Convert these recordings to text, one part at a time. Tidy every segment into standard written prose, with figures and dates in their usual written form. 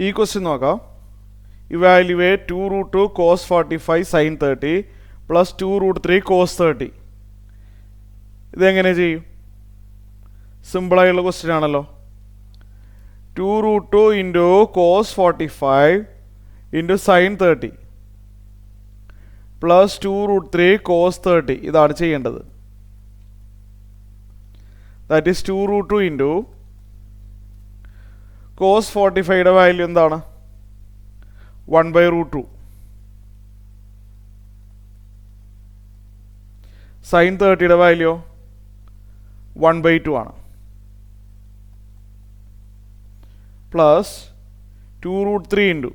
ഈ ക്വസ്റ്റ്യൻ നോക്കാം. Evaluate 2√2 cos 45 sin 30 plus 2√3 cos 30. ഇതെങ്ങനെ ചെയ്യും? സിമ്പിളായുള്ള ക്വസ്റ്റ്യൻ ആണല്ലോ. 2√2 into cos 45 into sin 30 plus 2√3 cos 30. ഇതാണ് ചെയ്യേണ്ടത്. ദാറ്റ് ഈസ് 2√2 ഇൻറ്റു cos 45യുടെ വാല്യൂ എന്താണ്? 1/√2. sin 30യുടെ വാല്യൂ 1/2 ആണ്. പ്ലസ് 2√3 ഇൻറ്റു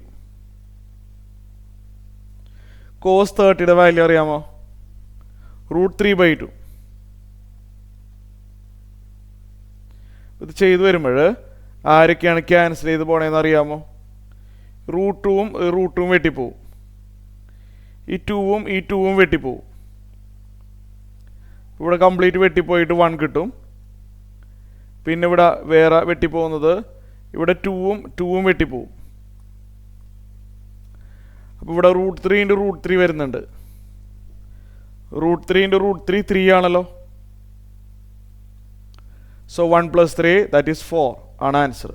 cos 30യുടെ വാല്യൂ അറിയാമോ? √3/2. ഇത് ചെയ്തു വരുമ്പോൾ ആരൊക്കെയാണ് ക്യാൻസൽ ചെയ്ത് പോണേന്ന് അറിയാമോ? √2ഉം വെട്ടിപ്പോവും. ഈ 2ഉം വെട്ടിപ്പോവും. ഇവിടെ കംപ്ലീറ്റ് വെട്ടിപ്പോയിട്ട് 1 കിട്ടും. പിന്നെ ഇവിടെ വേറെ വെട്ടിപ്പോകുന്നത് ഇവിടെ 2ഉം വെട്ടിപ്പോവും. അപ്പോൾ ഇവിടെ √3 ഇൻറ്റു √3 വരുന്നുണ്ട്. √3 ഇൻറ്റു √3 3 ആണല്ലോ. സോ 1 + 3 ദാറ്റ് ഈസ് 4 ആണ് ആൻസർ.